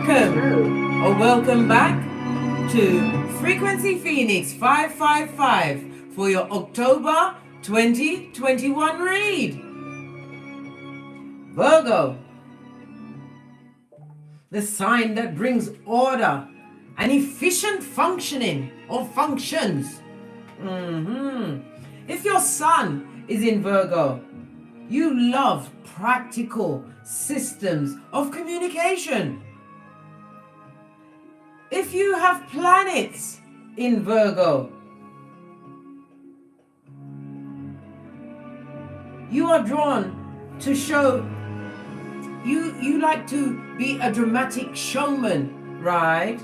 welcome or welcome back to Frequency Phoenix 555 for your October 2021 read. Virgo, the sign that brings order and efficient functioning or functions. If your sun is in Virgo, you love practical systems of communication. If you have planets in Virgo, you are drawn to show, you like to be a dramatic showman, right?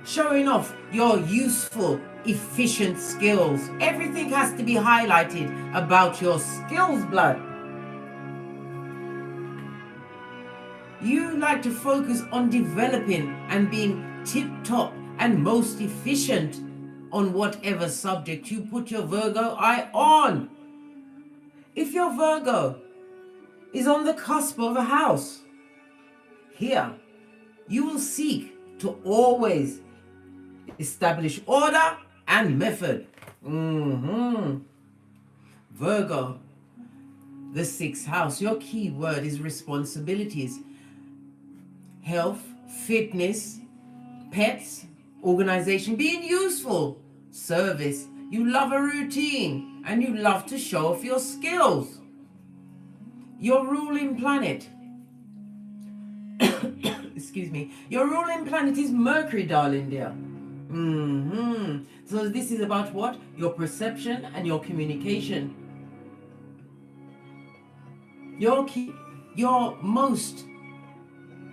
Showing off your useful, efficient skills. Everything has to be highlighted about your skills, blood. You like to focus on developing and being tip-top and most efficient on whatever subject you put your Virgo eye on. If your Virgo is on the cusp of a house, here you will seek to always establish order and method. Virgo, the sixth house, your key word is responsibilities. Health, fitness, pets, organization, being useful, service. You love a routine and you love to show off your skills. Your ruling planet, excuse me, your ruling planet is Mercury, darling dear. So this is about what? Your perception and your communication. You're most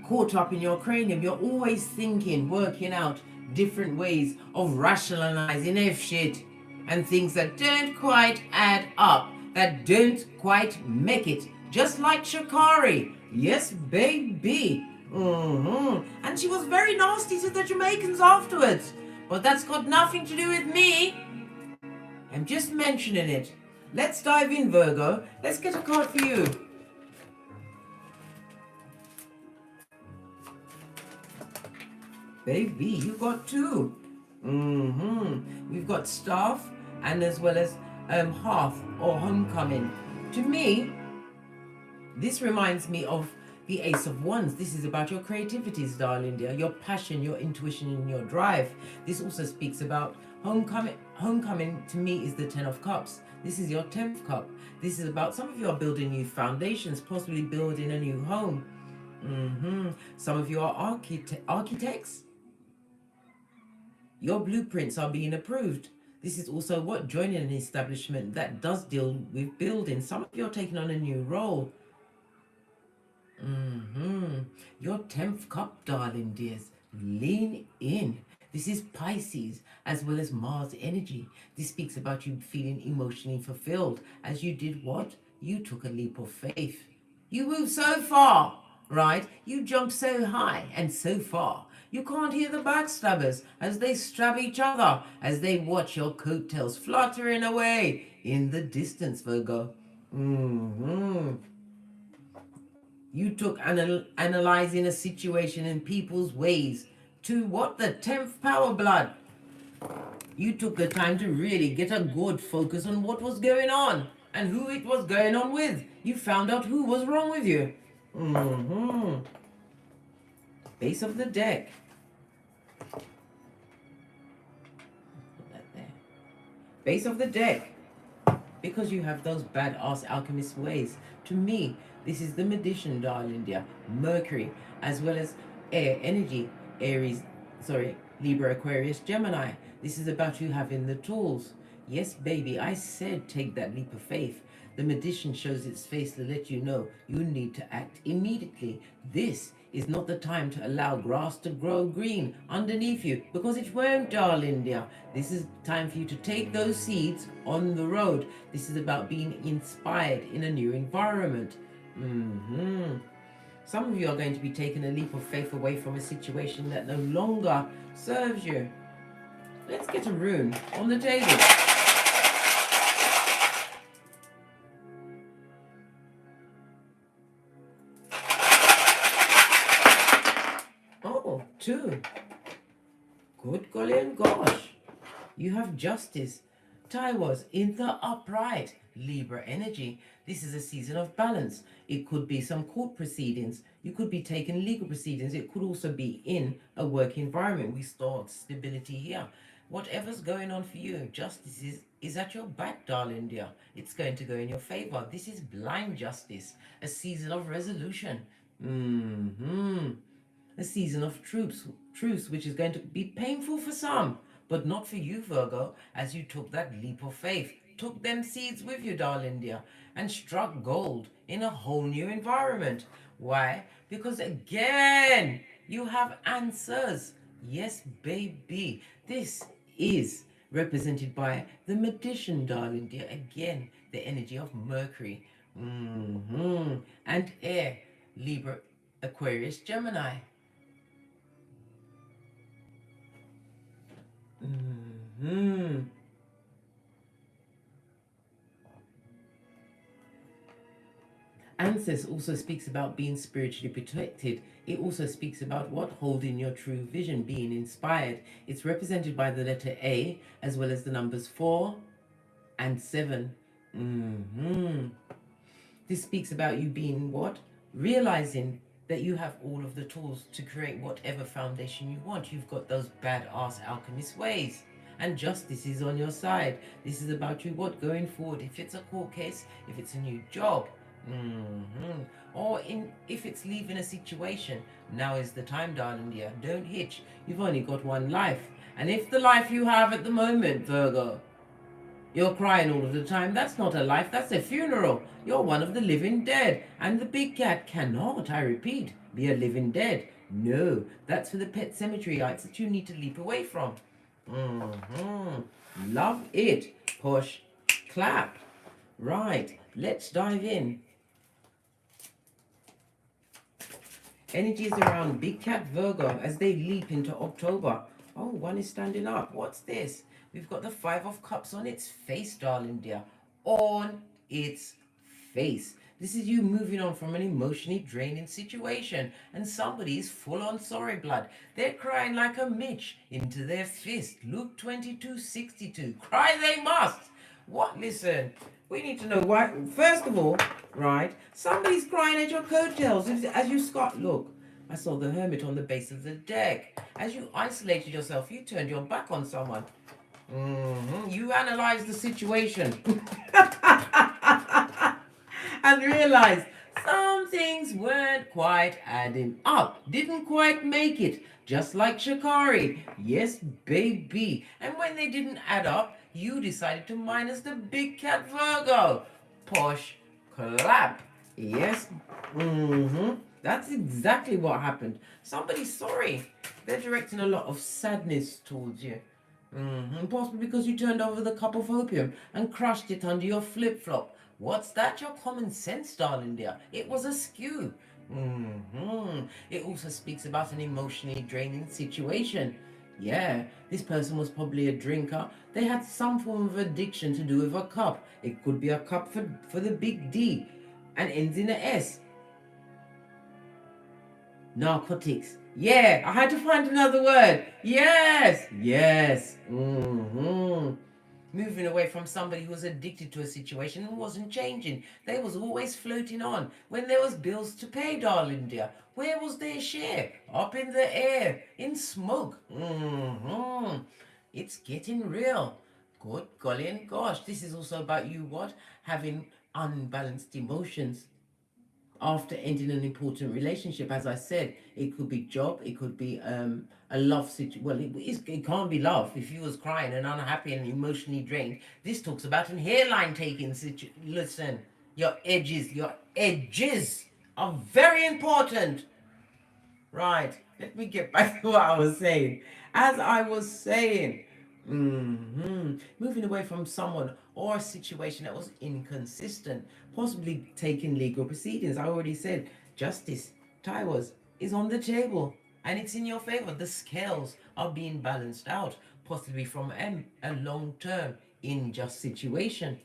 caught up in your cranium. You're always thinking, working out different ways of rationalizing F shit and things that don't quite add up, that don't quite make it. Just like Shakari. Yes, baby. And she was very nasty to the Jamaicans afterwards. But that's got nothing to do with me. I'm just mentioning it. Let's dive in, Virgo. Let's get a card for you. Baby, you got two. We've got staff and as well as hearth or homecoming. To me, this reminds me of the Ace of Wands. This is about your creativities, darling dear, your passion, your intuition, and your drive. This also speaks about homecoming. Homecoming to me is the 10 of Cups. This is your 10th cup. This is about some of you are building new foundations, possibly building a new home. Some of you are architects. Your blueprints are being approved. This is also what? Joining an establishment that does deal with building. Some of you are taking on a new role. Your 10th cup, darling dears. Lean in. This is Pisces as well as Mars energy. This speaks about you feeling emotionally fulfilled as you did what? You took a leap of faith. You moved so far, right? You jumped so high and so far. You can't hear the backstabbers as they stab each other, as they watch your coattails fluttering away in the distance, Virgo. You took analyzing a situation in people's ways to what? The 10th power, blood. You took the time to really get a good focus on what was going on and who it was going on with. You found out who was wrong with you. Base of the deck. Put that there. Base of the deck. Because you have those badass alchemist ways. To me, this is the magician, darling dear. Mercury, as well as air energy. Aries, Libra, Aquarius, Gemini. This is about you having the tools. Yes, baby, I said take that leap of faith. The magician shows its face to let you know you need to act immediately. This is not the time to allow grass to grow green underneath you, because it won't, darling dear. This is time for you to take those seeds on the road. This is about being inspired in a new environment. Some of you are going to be taking a leap of faith away from a situation that no longer serves you. Let's get a rune on the table. Oh, 2. Good golly and gosh. You have justice. Taiwas in the upright. Libra energy. This is a season of balance. It could be some court proceedings. You could be taking legal proceedings. It could also be in a work environment. We start stability here. Whatever's going on for you, justice is at your back, darling dear. It's going to go in your favor. This is blind justice. A season of resolution. A season of truce, which is going to be painful for some, but not for you, Virgo, as you took that leap of faith, took them seeds with you, darling dear, and struck gold in a whole new environment. Why? Because again, you have answers. Yes, baby. This is represented by the magician, darling dear. Again, the energy of Mercury. And air, Libra, Aquarius, Gemini. Ancestors also speaks about being spiritually protected. It also speaks about what? Holding your true vision, being inspired. It's represented by the letter A as well as the numbers 4 and 7. This speaks about you being what? Realizing that you have all of the tools to create whatever foundation you want. You've got those badass alchemist ways. And justice is on your side. This is about you what? Going forward. If it's a court case, if it's a new job, or if it's leaving a situation, now is the time, darling dear. Don't hitch. You've only got one life. And if the life you have at the moment, Virgo, you're crying all of the time, that's not a life, that's a funeral. You're one of the living dead. And the big cat cannot, I repeat, be a living dead. No, that's for the pet cemeteryites that you need to leap away from. Love it. Push, clap. Right, let's dive in. Energies around Big Cat Virgo as they leap into October. Oh, one is standing up. What's this? We've got the 5 of Cups on its face, darling dear. On its face. This is you moving on from an emotionally draining situation. And somebody's full on sorry blood. They're crying like a Mitch into their fist. Luke 22:62. Cry they must. What? Listen. We need to know why. First of all, right, somebody's crying at your coattails. As you look, I saw the Hermit on the base of the deck. As you isolated yourself, you turned your back on someone. You analyzed the situation and realized some things weren't quite adding up. Didn't quite make it. Just like Shikari. Yes, baby. And when they didn't add up, you decided to minus the Big Cat Virgo. Push, clap. Yes. That's exactly what happened. Somebody's sorry. They're directing a lot of sadness towards you. Possibly because you turned over the cup of opium and crushed it under your flip-flop. What's that? Your common sense, darling dear. It was askew. It also speaks about an emotionally draining situation. Yeah, this person was probably a drinker. They had some form of addiction to do with a cup. It could be a cup for the big D and ends in a S. Narcotics. Yeah, I had to find another word. Yes. Moving away from somebody who was addicted to a situation and wasn't changing. They was always floating on. When there was bills to pay, darling dear, where was their share? Up in the air, in smoke. It's getting real. Good golly and gosh. This is also about you what? Having unbalanced emotions. After ending an important relationship, as I said, it could be job, it could be a love situation. Well, it can't be love. If you was crying and unhappy and emotionally drained, this talks about an hairline taking situation. Listen, your edges are very important. Right, let me get back to what I was saying. As I was saying, moving away from someone or a situation that was inconsistent, possibly taking legal proceedings. I already said justice, Taiwas, is on the table and it's in your favor. The scales are being balanced out, possibly from a long-term unjust situation.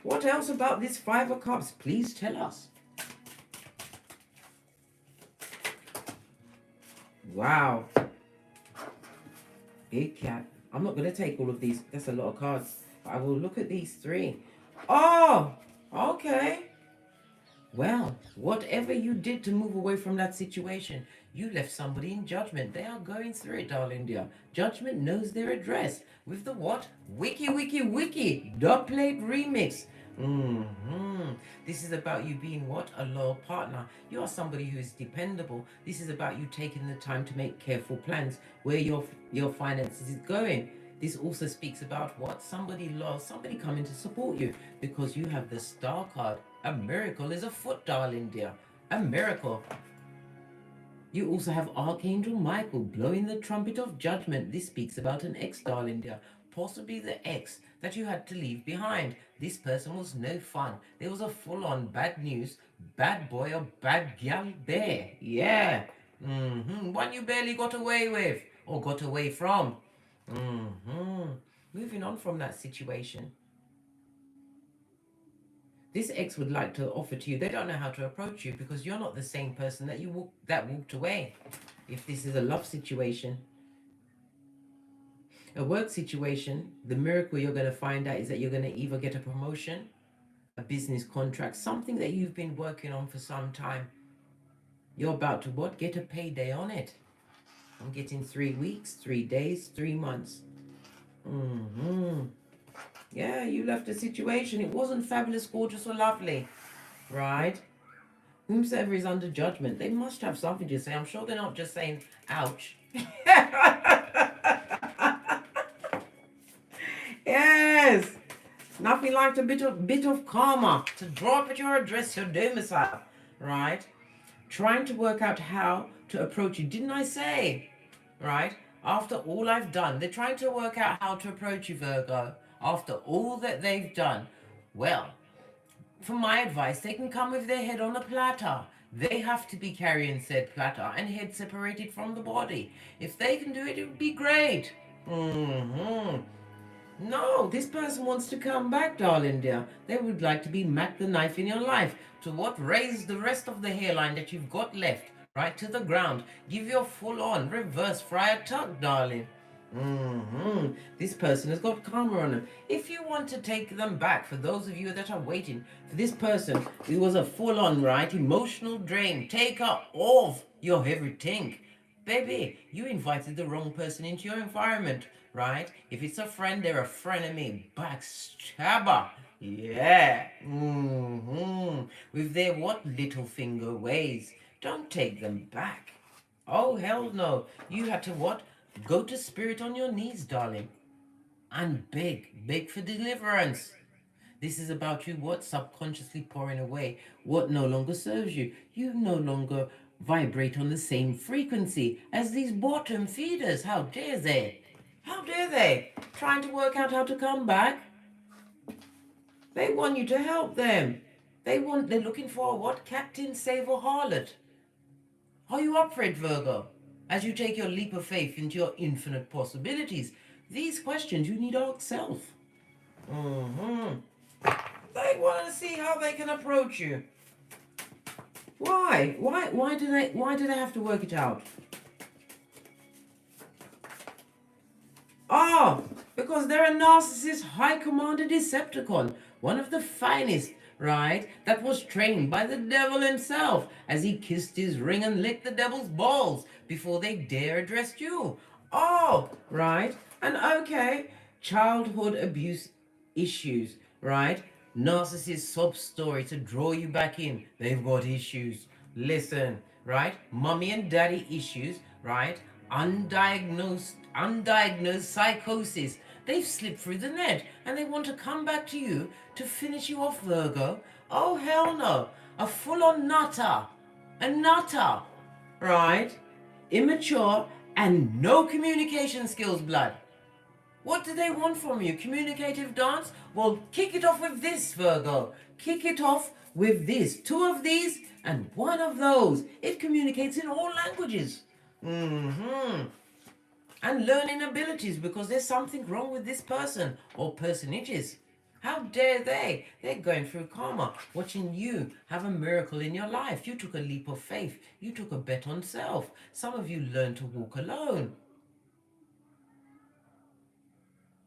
What else about this 5 of Cups? Please tell us. Wow. Big cat. I'm not going to take all of these. That's a lot of cards. But I will look at these three. Oh, okay. Well, whatever you did to move away from that situation, you left somebody in judgment. They are going through it, darling dear. Judgment knows their address. With the what? Wiki, wiki, wiki. Dub plate remix. This is about you being what? A loyal partner. You are somebody who is dependable. This is about you taking the time to make careful plans where your finances is going. This also speaks about what? Somebody loyal, somebody coming to support you because you have the star card. A miracle is afoot, darling dear. A miracle. You also have Archangel Michael blowing the trumpet of judgment. This speaks about an ex, darling dear. Possibly the ex that you had to leave behind. This person was no fun. There was a full-on bad news, bad boy or bad gal there. Yeah. One you barely got away with or got away from. Moving on from that situation. This ex would like to offer to you. They don't know how to approach you because you're not the same person that walked away. If this is a love situation, a work situation, the miracle you're going to find out is that you're going to either get a promotion, a business contract, something that you've been working on for some time. You're about to what? Get a payday on it. I'm getting 3 weeks, 3 days, 3 months. Yeah, you left a situation. It wasn't fabulous, gorgeous, or lovely, right? Whomsoever is under judgment, they must have something to say. I'm sure they're not just saying, ouch. Yes. Nothing like a bit of karma to draw up at your address, your domicile, right? Trying to work out how to approach you. Didn't I say, right? After all I've done, they're trying to work out how to approach you, Virgo. After all that they've done. Well, for my advice, they can come with their head on a platter. They have to be carrying said platter and head separated from the body. If they can do it, it would be great. No, this person wants to come back, darling dear. They would like to be Mac the knife in your life. To what? Raise the rest of the hairline that you've got left right to the ground. Give your full-on reverse friar tuck, darling. This person has got karma on them. If you want to take them back, for those of you that are waiting for this person, it was a full-on, right, emotional drain. Take up of your everything. Baby, you invited the wrong person into your environment, right? If it's a friend, they're a frenemy, backstabber. Yeah. With their what? Little finger ways. Don't take them back. Oh, hell no. You had to what? Go to spirit on your knees, darling. And beg for deliverance. This is about you what? Subconsciously pouring away what no longer serves you. You no longer vibrate on the same frequency as these bottom feeders. How dare they? How dare they? Trying to work out how to come back. They want you to help them. They're looking for a what? Captain, save, or harlot. Are you up for it, Virgo? As you take your leap of faith into your infinite possibilities, these questions you need to ask self. They want to see how they can approach you. Why? Why do they have to work it out? Because they're a narcissist, high commander Decepticon, one of the finest, right? That was trained by the devil himself as he kissed his ring and licked the devil's balls before they dare address you. Right? And okay, childhood abuse issues, right? Narcissist sob story to draw you back in. They've got issues. Listen, right? Mommy and daddy issues, right? Undiagnosed psychosis. They've slipped through the net and they want to come back to you to finish you off, Virgo. Oh, hell no. A full-on nutter. A nutter. Right? Immature and no communication skills, blood. What do they want from you? Communicative dance? Well, kick it off with this, Virgo. Kick it off with this. 2 of these and 1 of those. It communicates in all languages. And learning abilities, because there's something wrong with this person or personages. How dare they? They're going through karma, watching you have a miracle in your life. You took a leap of faith. You took a bet on self. Some of you learned to walk alone.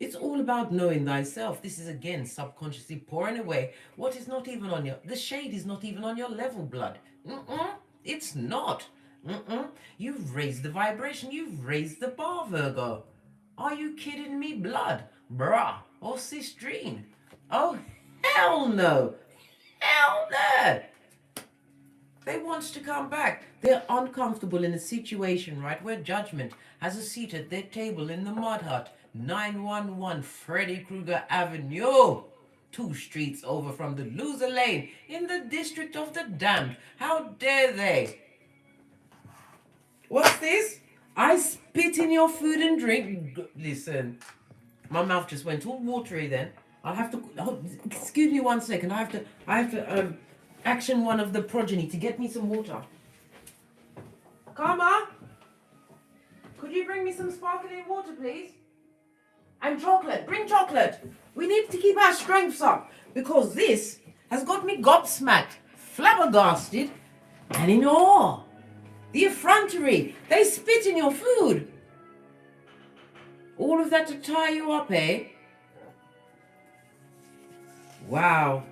It's all about knowing thyself. This is again subconsciously pouring away what is not even on your, the shade is not even on your level, blood. It's not. You've raised the vibration. You've raised the bar, Virgo. Are you kidding me, blood? Bruh. Or sistrine? Oh, hell no. Hell no. They want to come back. They're uncomfortable in a situation, right, where judgment has a seat at their table in the mud hut. 911 Freddy Krueger Avenue. 2 streets over from the loser lane in the district of the damned. How dare they? What's this? I spit in your food and drink. Listen, my mouth just went all watery then. I'll have to, oh, excuse me 1 second. I have to action one of the progeny to get me some water. Karma, could you bring me some sparkling water, please? And chocolate. Bring chocolate. We need to keep our strengths up because this has got me gobsmacked, flabbergasted, and in awe. The effrontery. They spit in your food. All of that to tie you up, eh? Wow.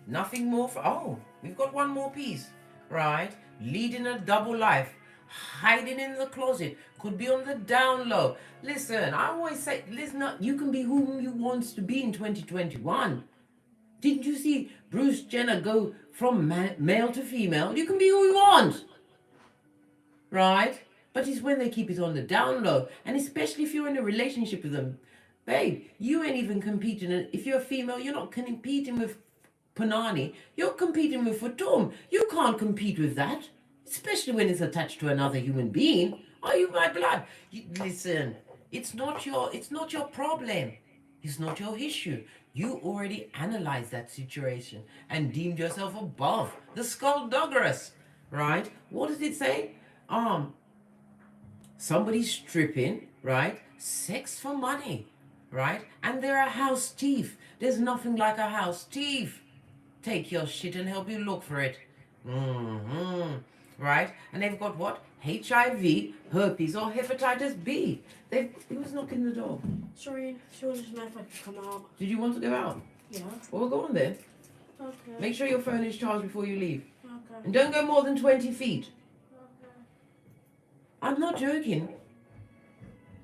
Nothing more for... Oh, we've got one more piece. Right. Leading a double life. Hiding in the closet. Could be on the down low. Listen, I always say, listen up. You can be whom you want to be in 2021. Didn't you see Bruce Jenner go from male to female? You can be who you want. Right? But it's when they keep it on the down low. And especially if you're in a relationship with them. Babe, you ain't even competing. If you're a female, you're not competing with Panani. You're competing with Fatum. You can't compete with that. Especially when it's attached to another human being. Are you my blood? Listen, it's not your problem. It's not your issue. You already analyzed that situation and deemed yourself above the skullduggerous. Right? What does it say? Somebody's stripping, right? Sex for money, right? And they're a house thief. There's nothing like a house thief. Take your shit and help you look for it. Right? And they've got what? HIV, herpes, or hepatitis B. Who's knocking the door? Sorry, she wanted to know if I could come out. Did you want to go out? Yeah. Well, go on then. Okay. Make sure your phone is charged before you leave. Okay. And don't go more than 20 feet. Okay. I'm not joking.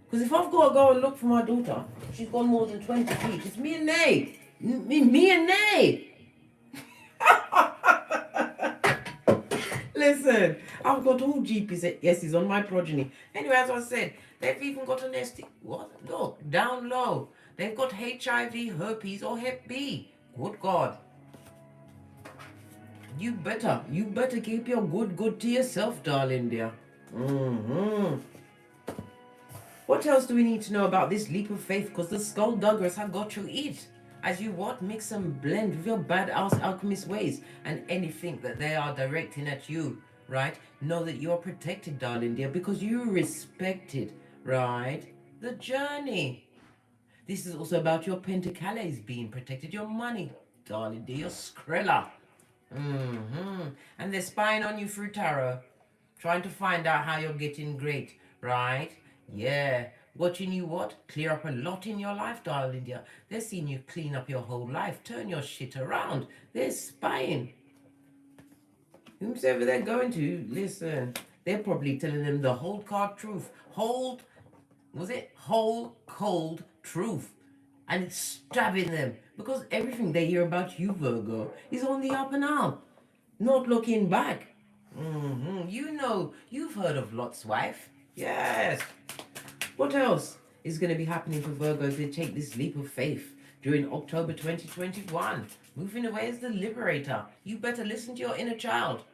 Because if I've got to go and look for my daughter, she's gone more than 20 feet. It's me and Nay. Me and Nay. Listen, I've got all GPS's on my progeny. Anyway, as I said, they've even got an ST. What? Look, down low. They've got HIV, herpes, or Hep B. Good God. You better keep your good to yourself, darling dear. What else do we need to know about this leap of faith? Because the skullduggers have got you eat. As you what? Mix and blend with your bad ass alchemist ways and anything that they are directing at you, right? Know that you're protected, darling dear, because you respected, right? The journey. This is also about your pentacales being protected, your money, darling dear, your Skrilla. And they're spying on you through tarot, trying to find out how you're getting great, right? Yeah. Watching you what? Clear up a lot in your life, darling dear. They're seeing you clean up your whole life, turn your shit around. They're spying. Whomsoever they're going to, listen, they're probably telling them the whole cold truth. Whole cold truth. And it's stabbing them. Because everything they hear about you, Virgo, is on the up and up. Not looking back. You know, you've heard of Lot's wife. Yes. What else is going to be happening for Virgo if they take this leap of faith during October 2021? Moving away as the liberator. You better listen to your inner child.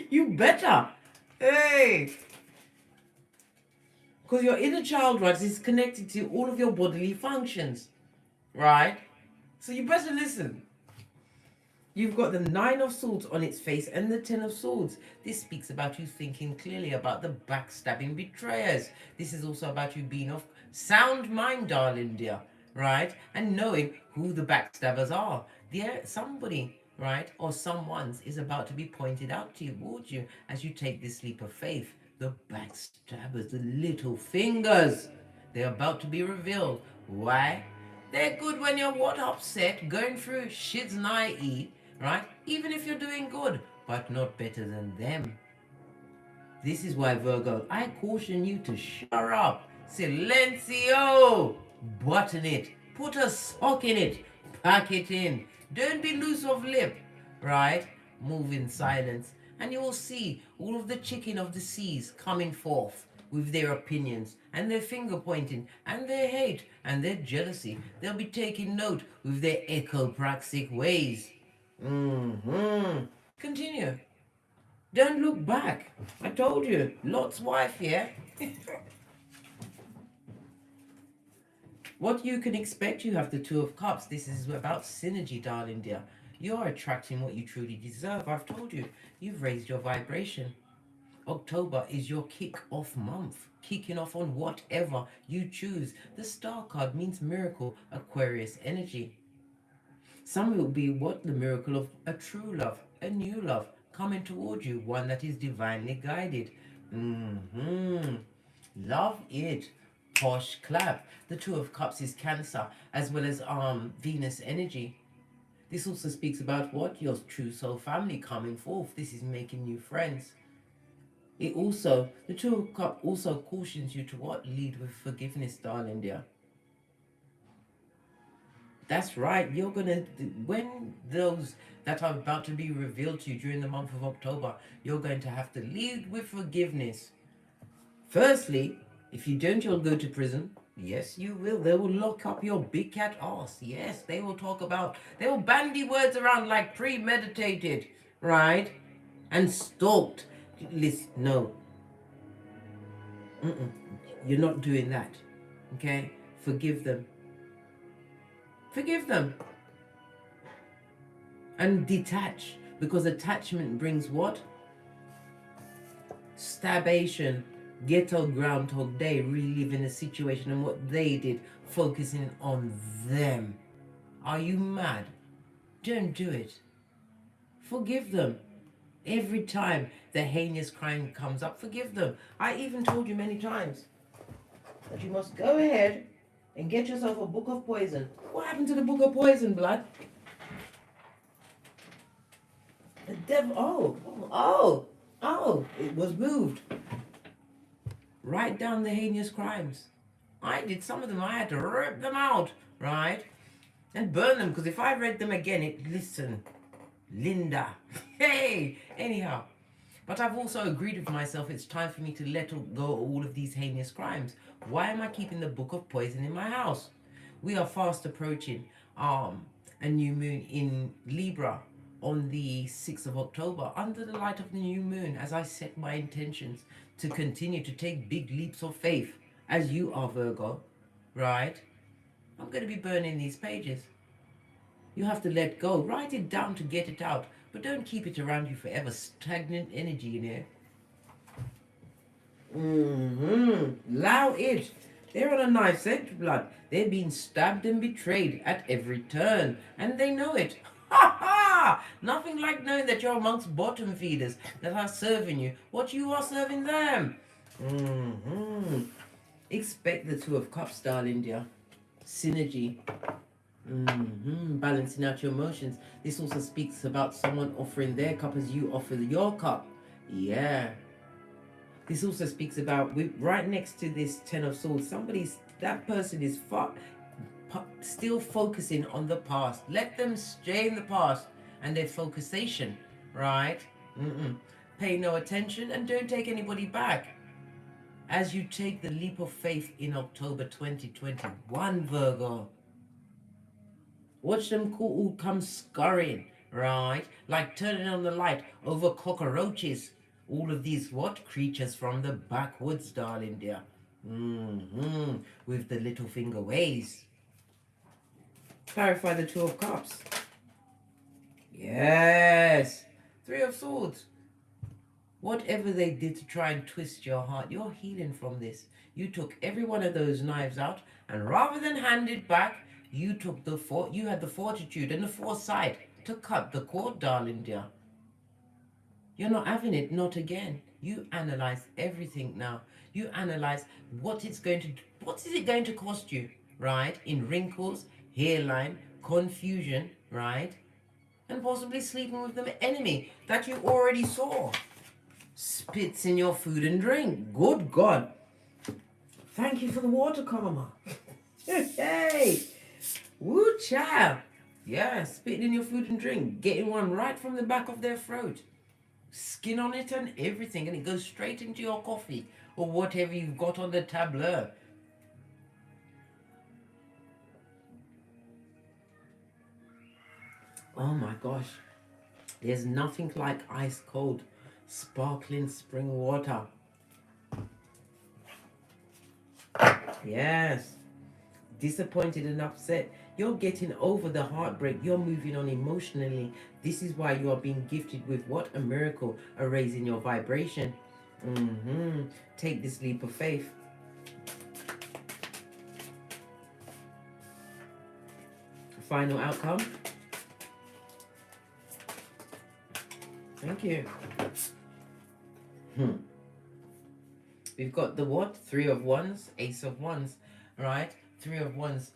You better. Hey. Because your inner child, right, is connected to all of your bodily functions. Right? So you better listen. You've got the 9 of Swords on its face and the 10 of Swords. This speaks about you thinking clearly about the backstabbing betrayers. This is also about you being Sound mind, darling dear, right? And knowing who the backstabbers are. There, somebody, right, or someone's is about to be pointed out towards you as you take this leap of faith. The backstabbers, the little fingers, they're about to be revealed. Why? They're good when you're what, upset, going through shit's nigh, right? Even if you're doing good, but not better than them. This is why, Virgo, I caution you to shut up. Silencio! Button it. Put a sock in it. Pack it in. Don't be loose of lip, right? Move in silence. And you will see all of the chicken of the seas coming forth with their opinions and their finger pointing and their hate and their jealousy. They'll be taking note with their echopraxic ways. Continue. Don't look back. I told you, Lot's wife, yeah? What you can expect, you have the Two of Cups. This is about synergy, darling dear. You're attracting what you truly deserve. I've told you, you've raised your vibration. October is your kick-off month. Kicking off on whatever you choose. The star card means miracle, Aquarius energy. Some will be what? The miracle of a true love, a new love coming towards you, one that is divinely guided. Love it. Posh clap. The Two of Cups is Cancer, as well as Venus energy. This also speaks about what? Your true soul family coming forth. This is making new friends. It also, the Two of Cups also cautions you to what? Lead with forgiveness, darling dear. That's right. You're gonna, when those that are about to be revealed to you during the month of October, you're going to have to lead with forgiveness. Firstly, if you don't, you'll go to prison. Yes, you will. They will lock up your big cat ass. Yes, they will talk about, they will bandy words around like premeditated, right? And stalked. Listen, no. You're not doing that. Okay? Forgive them. Forgive them. And detach, because attachment brings what? Stabation. Ghetto Groundhog Day, reliving the situation and what they did, focusing on them. Are you mad? Don't do it. Forgive them. Every time the heinous crime comes up, forgive them. I even told you many times that you must go ahead and get yourself a book of poison. What happened to the book of poison, blood? The devil, it was moved. Write down the heinous crimes. I did some of them, I had to rip them out, right? And burn them, because if I read them again, listen, Linda, hey, anyhow. But I've also agreed with myself, it's time for me to let go of all of these heinous crimes. Why am I keeping the book of poison in my house? We are fast approaching a new moon in Libra on the 6th of October, under the light of the new moon, as I set my intentions to continue to take big leaps of faith, as you are, Virgo, right? I'm going to be burning these pages. You have to let go. Write it down to get it out, but don't keep it around you forever. Stagnant energy in here. Allow it. They're on a knife's edge, blood. They're being stabbed and betrayed at every turn, and they know it. Ha ha! Nothing like knowing that you're amongst bottom feeders that are serving you what you are serving them. Expect the Two of Cups, darling dear. Synergy. Balancing out your emotions. This also speaks about someone offering their cup as you offer your cup. Yeah. This also speaks about, right next to this Ten of Swords, that person is still focusing on the past. Let them stay in the past and their focusation, right? Pay no attention and don't take anybody back. As you take the leap of faith in October 2021, Virgo, watch them all come scurrying, right? Like turning on the light over cockroaches. All of these what? Creatures from the backwoods, darling dear. With the little finger ways. Clarify the Two of Cups. Yes. Three of Swords. Whatever they did to try and twist your heart, you're healing from this. You took every one of those knives out, and rather than hand it back, you took you had the fortitude and the foresight to cut the cord, darling dear. You're not having it, not again. You analyze everything now. You analyze what is it going to cost you, right? In wrinkles, hairline, confusion, right? And possibly sleeping with the enemy that you already saw. Spits in your food and drink. Good God. Thank you for the water, Karma. Hey! Woo, child. Yeah, spitting in your food and drink. Getting one right from the back of their throat. Skin on it and everything, and it goes straight into your coffee or whatever you've got on the tableau. Oh my gosh. There's nothing like ice cold, sparkling spring water. Yes. Disappointed and upset. You're getting over the heartbreak. You're moving on emotionally. This is why you are being gifted with what? A miracle. A raise in your vibration. Take this leap of faith. Final outcome. Thank you. We've got the what? Three of Wands, Ace of Wands, right? Three of Wands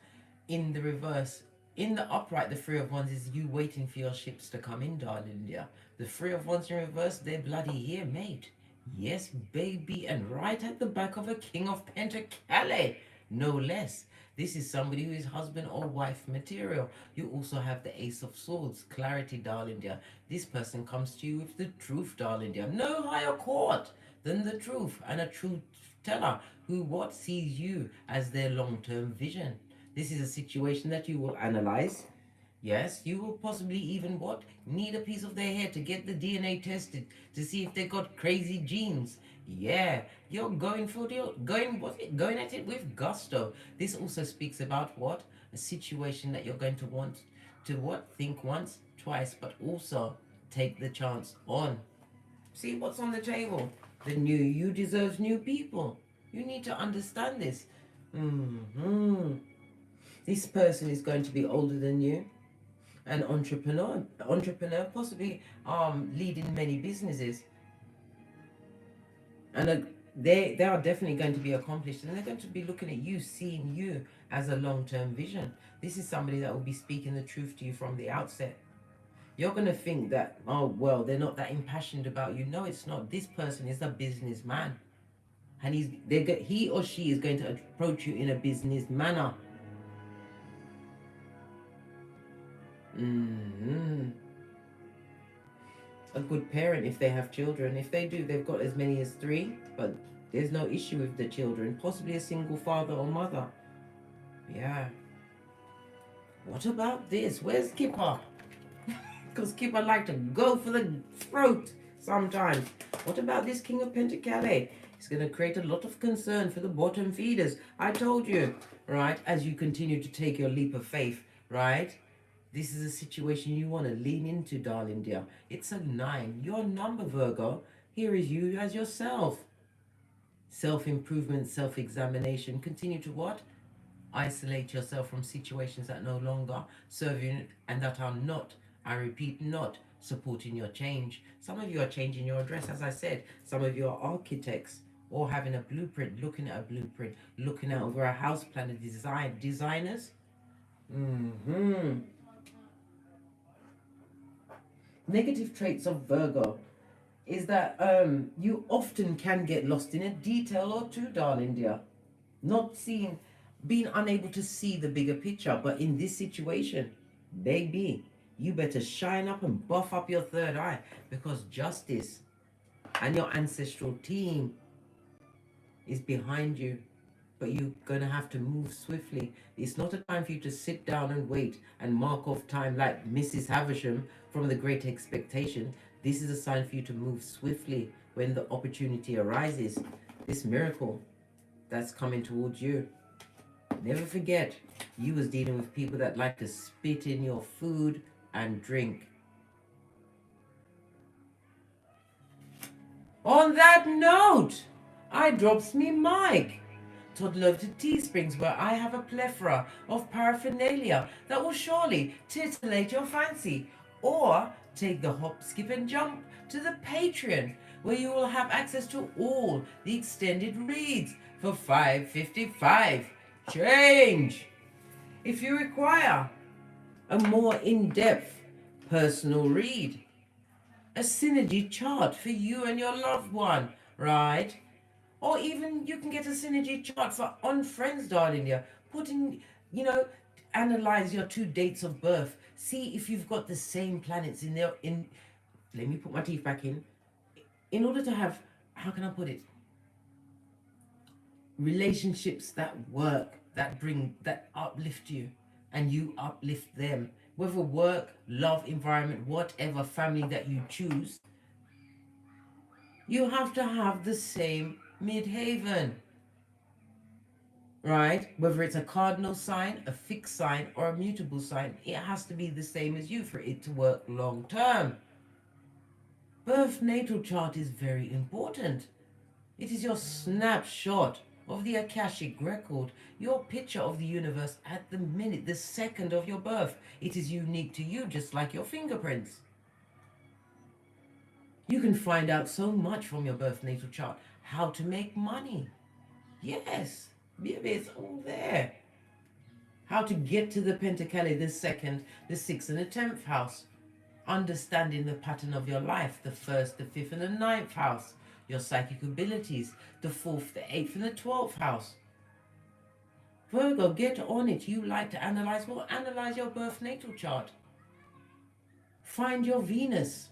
in the reverse. In the upright, the Three of Wands is you waiting for your ships to come in, darling dear. The Three of Wands in reverse, they're bloody here, mate. Yes, baby, and right at the back of a King of Pentacles, no less. This is somebody who is husband or wife material. You also have the Ace of Swords, clarity, darling dear. This person comes to you with the truth, darling dear. No higher court than the truth, and a truth teller who what sees you as their long-term vision. This is a situation that you will analyze. Yes, you will possibly even what? Need a piece of their hair to get the DNA tested to see if they got crazy genes. Yeah, you're going at it with gusto. This also speaks about what? A situation that you're going to want to what? Think once, twice, but also take the chance on. See what's on the table. The new you deserves new people. You need to understand this. This person is going to be older than you. An entrepreneur, possibly leading many businesses. And they are definitely going to be accomplished, and they're going to be looking at you, seeing you as a long-term vision. This is somebody that will be speaking the truth to you from the outset. You're going to think that, oh, well, they're not that impassioned about you. No, it's not. This person is a businessman. And he or she is going to approach you in a business manner. A good parent if they have children. If they do, they've got as many as 3, but there's no issue with the children. Possibly a single father or mother. Yeah. What about this? Where's Kipper? Because Kipper like to go for the throat sometimes. What about this King of Pentacles? It's going to create a lot of concern for the bottom feeders. I told you, right? As you continue to take your leap of faith, right? This is a situation you want to lean into, darling dear. It's a 9. Your number, Virgo. Here is you as yourself. Self-improvement, self-examination. Continue to what? Isolate yourself from situations that no longer serve you and that are not, I repeat, not supporting your change. Some of you are changing your address, as I said. Some of you are architects or having a blueprint, looking at a blueprint, looking at over a house plan, designers. Negative traits of Virgo is that you often can get lost in a detail or two, darling dear. Being unable to see the bigger picture. But in this situation, baby, you better shine up and buff up your third eye, because justice and your ancestral team is behind you. But you're going to have to move swiftly. It's not a time for you to sit down and wait and mark off time like Mrs. Havisham from The Great Expectation. This is a sign for you to move swiftly when the opportunity arises. This miracle that's coming towards you. Never forget, you was dealing with people that like to spit in your food and drink. On that note, I drops me mic. Toddle over to Teesprings, where I have a plethora of paraphernalia that will surely titillate your fancy. Or take the hop, skip and jump to the Patreon, where you will have access to all the extended reads for $5.55. Change! If you require a more in-depth personal read, a synergy chart for you and your loved one, right? Or even you can get a synergy chart for on friends, darling. Yeah, put in, analyze your 2 dates of birth. See if you've got the same planets in there. Let me put my teeth back in. In order to have, how can I put it? Relationships that work, that uplift you, and you uplift them. Whether work, love, environment, whatever family that you choose, you have to have the same midhaven, right? Whether it's a cardinal sign, a fixed sign, or a mutable sign, it has to be the same as you for it to work long term. Birth natal chart is very important. It is your snapshot of the Akashic record, your picture of the universe at the minute, the second of your birth. It is unique to you, just like your fingerprints. You can find out so much from your birth natal chart. How to make money. Yes, baby, it's all there. How to get to the Pentacali, the 2nd, the 6th, and the 10th house. Understanding the pattern of your life, the 1st, the 5th, and the 9th house. Your psychic abilities, the 4th, the 8th, and the 12th house. Virgo, get on it. You like to analyze? Well, analyze your birth natal chart. Find your Venus.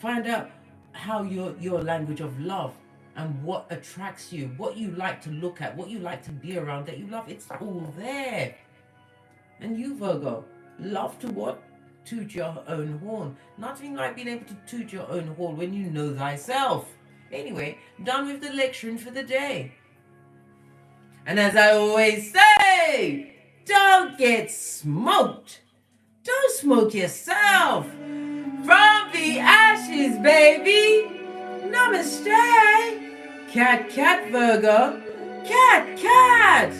Find out how your language of love and what attracts you, what you like to look at, what you like to be around that you love. It's all there. And you, Virgo, love to what? Toot your own horn. Nothing like being able to toot your own horn when you know thyself. Anyway, done with the lecturing for the day. And as I always say, don't get smoked. Don't smoke yourself. From the ashes, baby. Namaste. Cat, cat, Virgo. Cat, cat.